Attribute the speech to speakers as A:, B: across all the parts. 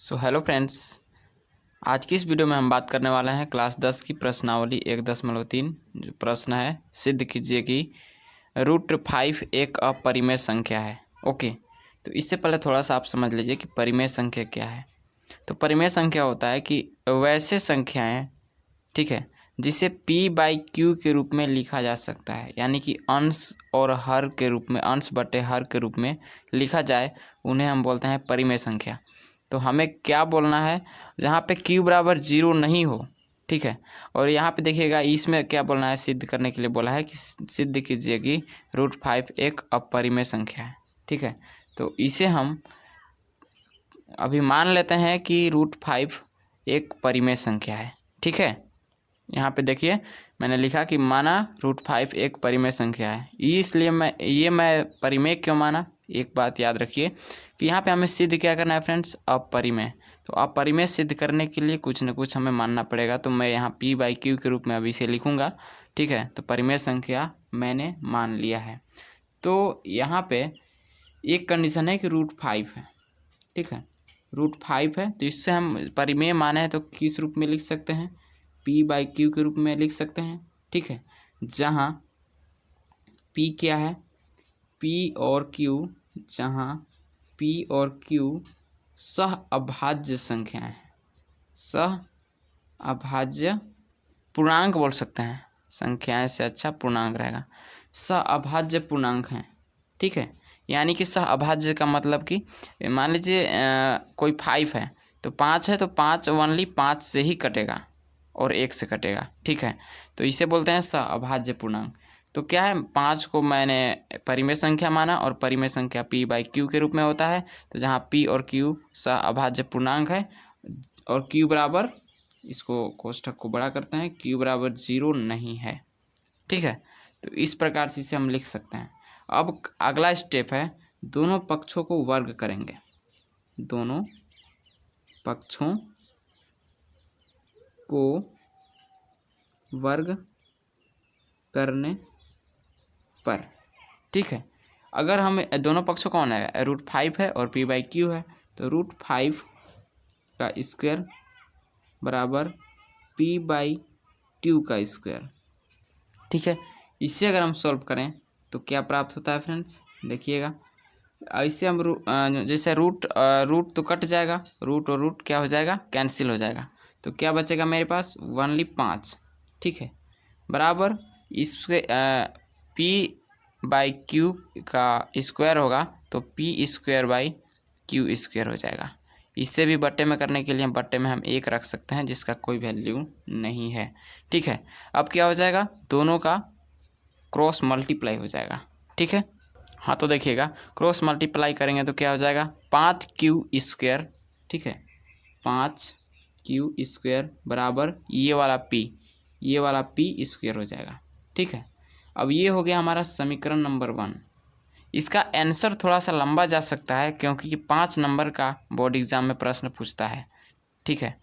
A: So hello friends, आज की इस वीडियो में हम बात करने वाले हैं क्लास 10 की प्रश्नावली 1.3 जो प्रश्न है, सिद्ध कीजिए कि √5 एक अपरिमेय संख्या है। ओके, तो इससे पहले थोड़ा सा आप समझ लीजिए कि परिमेय संख्या क्या है। तो परिमेय संख्या होता है कि वैसे संख्याएं, ठीक है, जिसे p/q के रूप में लिखा जा सकता है, यानी कि अंश और हर के रूप में, अंश बटे हर के रूप में लिखा जाए, उन्हें हम बोलते हैं परिमेय संख्या। तो हमें क्या बोलना है, जहाँ पे q बराबर 0 नहीं हो, ठीक है। और यहाँ पे देखिएगा, इसमें क्या बोलना है, सिद्ध करने के लिए बोला है कि सिद्ध कीजिए कि √5 एक अपरिमेय संख्या है, ठीक है। तो इसे हम अभी मान लेते हैं कि √5 एक परिमेय संख्या है, ठीक है। यहाँ पे देखिए, मैंने लिखा कि माना √5 एक परिमेय संख्या है। इसलिए मैं परिमेय क्यों माना, एक बात याद रखिए कि यहाँ पे हमें सिद्ध क्या करना है फ्रेंड्स, अपरिमेय। तो अपरिमेय सिद्ध करने के लिए कुछ न कुछ हमें मानना पड़ेगा। तो मैं यहाँ p/q के रूप में अभी इसे लिखूँगा, ठीक है। तो परिमेय संख्या मैंने मान लिया है। तो यहाँ पे एक कंडीशन है कि √5 है, ठीक है। √5 है, तो इससे हम परिमेय माने हैं, तो किस रूप में लिख सकते हैं, p/q के रूप में लिख सकते हैं, ठीक है। जहाँ p क्या है, p और q, जहाँ p और q सह अभाज्य संख्याएं हैं, सह अभाज्य पूर्णांक बोल सकते हैं, संख्याएं से अच्छा पूर्णांक रहेगा, सह अभाज्य पूर्णांक हैं, ठीक है। यानी कि सह अभाज्य का मतलब कि मान लीजिए कोई 5 है, तो 5 है, तो 5 ओनली 5 से ही कटेगा और 1 से कटेगा, ठीक है। तो इसे बोलते हैं सह अभाज्य पूर्णांक। तो क्या है, 5 को मैंने परिमेय संख्या माना और परिमेय संख्या p/q के रूप में होता है। तो जहाँ p और q सह अभाज्य पूर्णांक है और q बराबर, इसको कोष्ठक को बड़ा करते हैं, q बराबर 0 नहीं है, ठीक है। तो इस प्रकार से इसे हम लिख सकते हैं। अब अगला स्टेप है, दोनों पक्षों को वर्ग करेंगे। दोनों पक्षों को वर्ग करने पर, ठीक है। अगर हम दोनों पक्षों कौन है, √5 है और p/q है, तो √5 का स्क्वायर बराबर p/q का स्क्वायर, ठीक है। इसे अगर हम सॉल्व करें तो क्या प्राप्त होता है फ्रेंड्स, देखिएगा। ऐसे हम जैसे रूट तो कट जाएगा, रूट और रूट क्या हो जाएगा, कैंसिल हो जाएगा। तो क्या बचेगा मेरे पास, ओनली 5, ठीक है, बराबर इसके p/q का स्क्वायर होगा, तो p²/q² हो जाएगा। इससे भी बट्टे में करने के लिए बट्टे में हम 1 रख सकते हैं, जिसका कोई वैल्यू नहीं है, ठीक है। अब क्या हो जाएगा, दोनों का क्रॉस मल्टीप्लाई हो जाएगा, ठीक है। हाँ, तो देखिएगा, क्रॉस मल्टीप्लाई करेंगे तो क्या हो जाएगा, 5q², ठीक है, 5q² बराबर ये वाला p² हो जाएगा, ठीक है। अब ये हो गया हमारा समीकरण नंबर 1। इसका आंसर थोड़ा सा लंबा जा सकता है, क्योंकि ये 5 नंबर का बोर्ड एग्जाम में प्रश्न पूछता है, ठीक है।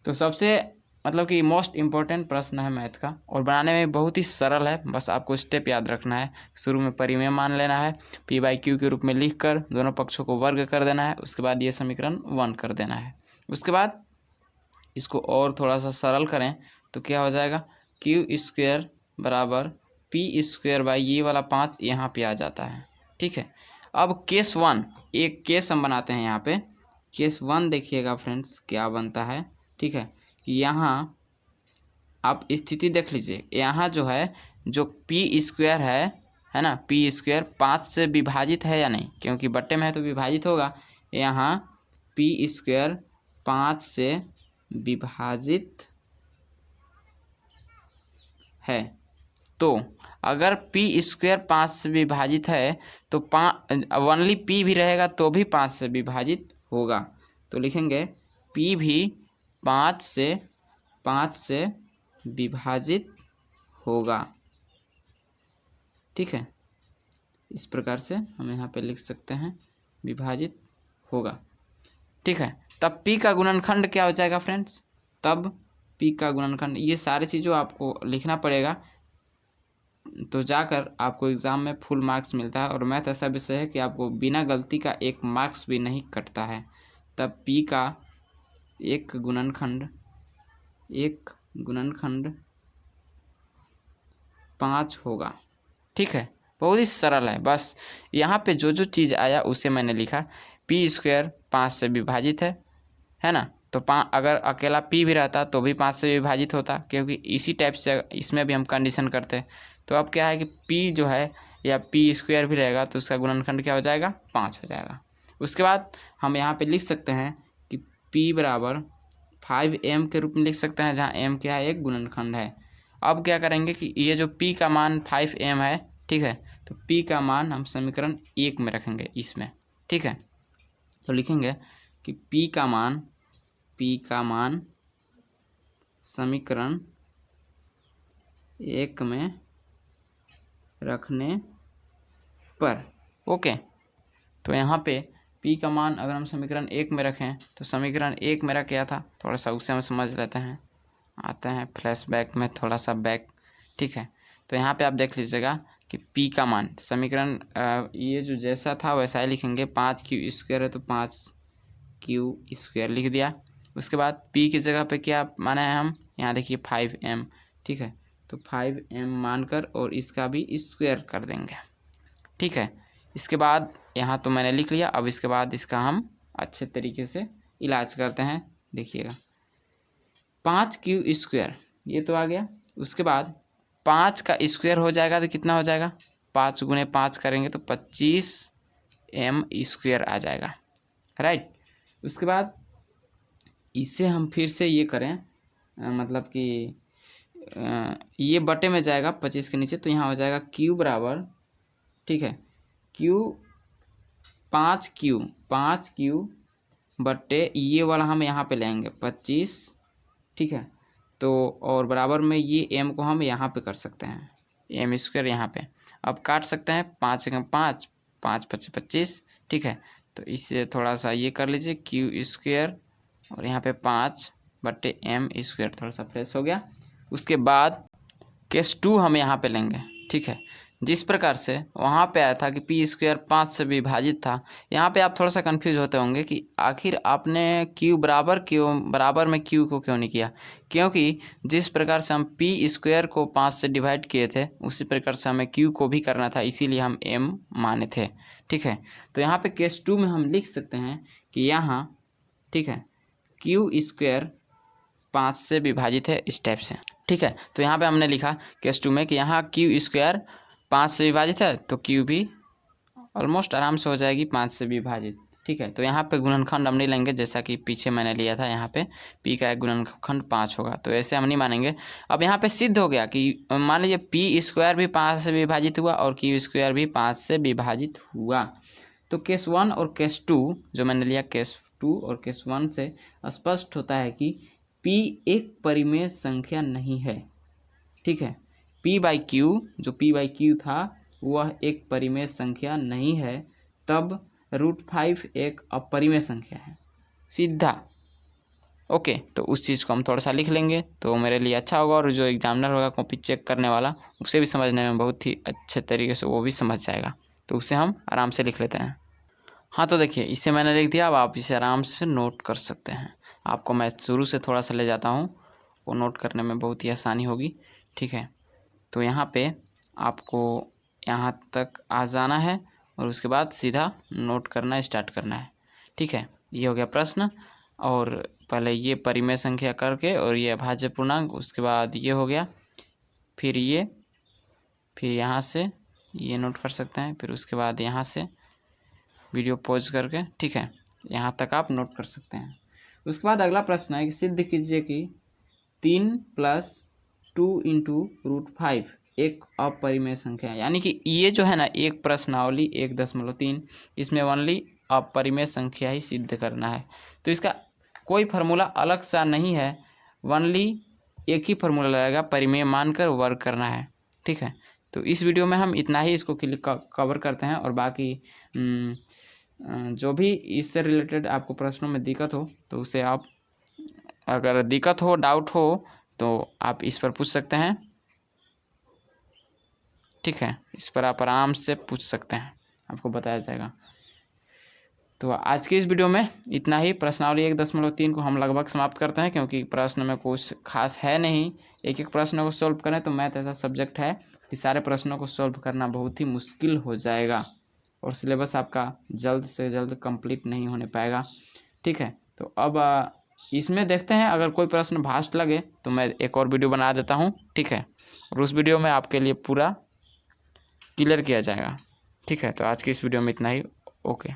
A: तो सबसे मतलब कि मोस्ट इम्पोर्टेंट प्रश्न है मैथ का, और बनाने में बहुत ही सरल है। बस आपको स्टेप याद रखना है, शुरू में परिमेय मान लेना है, p/q के रूप में लिखकर दोनों पक्षों को वर्ग कर देना है, उसके बाद ये समीकरण 1 कर देना है। उसके बाद इसको और थोड़ा सा सरल करें तो क्या हो जाएगा, q² बराबर p² ये वाला 5 यहाँ पे आ जाता है, ठीक है। अब केस 1, एक केस हम बनाते हैं यहाँ पे। केस 1 देखिएगा फ्रेंड्स क्या बनता है, ठीक है, कि यहाँ आप स्थिति देख लीजिए। यहाँ जो है, जो p² है ना, p² 5 से विभाजित है या नहीं, क्योंकि बट्टे में है तो विभाजित होगा। यहाँ p² 5 से विभाजित है, तो अगर p² 5 से विभाजित है तो ओनली p भी रहेगा तो भी 5 से विभाजित होगा। तो लिखेंगे p भी 5 से विभाजित होगा, ठीक है। इस प्रकार से हम यहाँ पे लिख सकते हैं, विभाजित होगा, ठीक है। तब p का गुणनखंड क्या हो जाएगा फ्रेंड्स, तब p का गुणनखंड, ये सारी चीज़ों आपको लिखना पड़ेगा, तो जाकर आपको एग्ज़ाम में फुल मार्क्स मिलता है। और मैथ ऐसा विषय है कि आपको बिना गलती का 1 मार्क्स भी नहीं कटता है। तब P का एक गुणनखंड 5 होगा। ठीक है, बहुत ही सरल है। बस यहाँ पे जो जो चीज़ आया उसे मैंने लिखा। पी स्क्वायर 5 से विभाजित है ना, तो अगर अकेला P भी रहता तो भी 5 से विभाजित होता, क्योंकि इसी टाइप से इसमें भी हम कंडीशन करते। तो अब क्या है कि P जो है या P स्क्वायर भी रहेगा तो उसका गुणनखंड क्या हो जाएगा, 5 हो जाएगा। उसके बाद हम यहाँ पे लिख सकते हैं कि P बराबर 5m के रूप में लिख सकते हैं, जहाँ m क्या है, एक गुणनखंड है। अब क्या करेंगे कि ये जो P का मान 5m है, ठीक है, तो P का मान हम समीकरण 1 में रखेंगे इसमें। ठीक है, तो लिखेंगे कि P का मान समीकरण 1 में रखने पर। ओके, तो यहाँ पे P का मान अगर हम समीकरण 1 में रखें तो समीकरण 1 मेरा क्या था, थोड़ा सा उसे हम समझ लेते हैं। आते हैं फ्लैशबैक में थोड़ा सा बैक। ठीक है, तो यहाँ पे आप देख लीजिएगा कि P का मान समीकरण ये जो जैसा था वैसा ही लिखेंगे। 5q स्क्वायर है तो 5q स्क्वायर लिख दिया। उसके बाद P की जगह पे क्या माना है हम, यहाँ देखिए 5m। ठीक है, तो 5m मानकर और इसका भी स्क्वायर कर देंगे। ठीक है, इसके बाद यहाँ तो मैंने लिख लिया। अब इसके बाद इसका हम अच्छे तरीके से इलाज करते हैं। देखिएगा 5q स्क्वायर ये तो आ गया। उसके बाद 5 का स्क्वायर हो जाएगा तो कितना हो जाएगा, 5 गुने 5 करेंगे तो 25m स्क्वायर आ जाएगा, राइट। उसके बाद इसे हम फिर से ये करें, मतलब कि ये बटे में जाएगा 25 के नीचे, तो यहाँ हो जाएगा q बराबर, ठीक है, q 5q बटे ये वाला हम यहाँ पे लेंगे 25। ठीक है, तो और बराबर में ये m को हम यहाँ पे कर सकते हैं, m स्क्वायर यहाँ पे। अब काट सकते हैं, 5 एकम 5, 5 पच्चीस 25। ठीक है, तो इससे थोड़ा सा ये कर लीजिए q स्क्वायर और यहाँ पे 5 बटे m स्क्वायर, थोड़ा सा फ्रेश हो गया। उसके बाद केस 2 हम यहाँ पे लेंगे। ठीक है, जिस प्रकार से वहाँ पे आया था कि पी स्क्वायर 5 से विभाजित था, यहाँ पे आप थोड़ा सा कंफ्यूज होते होंगे कि आखिर आपने बराबर में क्यू को क्यों नहीं किया, क्योंकि जिस प्रकार से हम पी स्क्वायर को 5 से डिवाइड किए थे उसी प्रकार से हमें क्यू को भी करना था, इसीलिए हम एम माने थे। ठीक है, तो यहाँ पे केस 2 में हम लिख सकते हैं कि यहाँ, ठीक है, क्यू स्क्वायर 5 से विभाजित है इस टाइप से। ठीक है, तो यहाँ पे हमने लिखा केस 2 में कि यहाँ क्यू स्क्वायर 5 से विभाजित है तो क्यू भी ऑलमोस्ट आराम से हो जाएगी 5 से विभाजित। ठीक है, तो यहाँ पे गुणनखंड हम नहीं लेंगे, जैसा कि पीछे मैंने लिया था, यहाँ पे p का एक गुणनखंड 5 होगा, तो ऐसे हम नहीं मानेंगे। अब यहाँ पे सिद्ध हो गया कि मान लीजिए पी स्क्वायर भी 5 से विभाजित हुआ और क्यू स्क्वायर भी 5 से विभाजित हुआ, तो केस 1 और केस 2 जो मैंने लिया, केस 2 और केस 1 से स्पष्ट होता है कि p एक परिमेय संख्या नहीं है। ठीक है, p बाई क्यू, जो p बाई क्यू था वह एक परिमेय संख्या नहीं है, तब √5 एक अपरिमेय संख्या है, सीधा। ओके, तो उस चीज़ को हम थोड़ा सा लिख लेंगे तो मेरे लिए अच्छा होगा, और जो एग्जामिनर होगा कॉपी चेक करने वाला उसे भी समझने में बहुत ही अच्छे तरीके से वो भी समझ जाएगा, तो उसे हम आराम से लिख लेते हैं। हाँ, तो देखिए इसे मैंने लिख दिया। अब आप इसे आराम से नोट कर सकते हैं। आपको मैं शुरू से थोड़ा सा ले जाता हूँ, वो नोट करने में बहुत ही आसानी होगी। ठीक है, तो यहाँ पे आपको यहाँ तक आ जाना है और उसके बाद सीधा नोट करना स्टार्ट करना है। ठीक है, ये हो गया प्रश्न, और पहले ये परिमेय संख्या करके और ये अभाज्य पूर्णांक, उसके बाद ये हो गया, फिर ये, फिर यहाँ से ये नोट कर सकते हैं, फिर उसके बाद यहाँ से वीडियो पॉज करके, ठीक है, यहाँ तक आप नोट कर सकते हैं। उसके बाद अगला प्रश्न है कि सिद्ध कीजिए कि 3 + 2 × √5 एक अपरिमेय संख्या है। यानी कि ये जो है ना, एक प्रश्नावली 1.3, इसमें ओनली अपरिमेय संख्या ही सिद्ध करना है। तो इसका कोई फार्मूला अलग सा नहीं है, ओनली एक ही फार्मूला लगेगा, परिमेय मानकर वर्क करना है। ठीक है, तो इस वीडियो में हम इतना ही इसको कवर करते हैं, और बाकी जो भी इससे रिलेटेड आपको प्रश्नों में दिक्कत हो तो उसे आप, अगर दिक्कत हो, डाउट हो तो आप इस पर पूछ सकते हैं। ठीक है, इस पर आप आराम से पूछ सकते हैं, आपको बताया जाएगा। तो आज की इस वीडियो में इतना ही। प्रश्नावली 1.3 को हम लगभग समाप्त करते हैं, क्योंकि प्रश्न में कुछ खास है नहीं। एक एक प्रश्न को सॉल्व करें तो मैथ ऐसा सब्जेक्ट है कि सारे प्रश्नों को सॉल्व करना बहुत ही मुश्किल हो जाएगा और सिलेबस आपका जल्द से जल्द कंप्लीट नहीं होने पाएगा। ठीक है, तो अब इसमें देखते हैं, अगर कोई प्रश्न भास्ट लगे तो मैं एक और वीडियो बना देता हूँ। ठीक है, और उस वीडियो में आपके लिए पूरा क्लियर किया जाएगा। ठीक है, तो आज की इस वीडियो में इतना ही। ओके।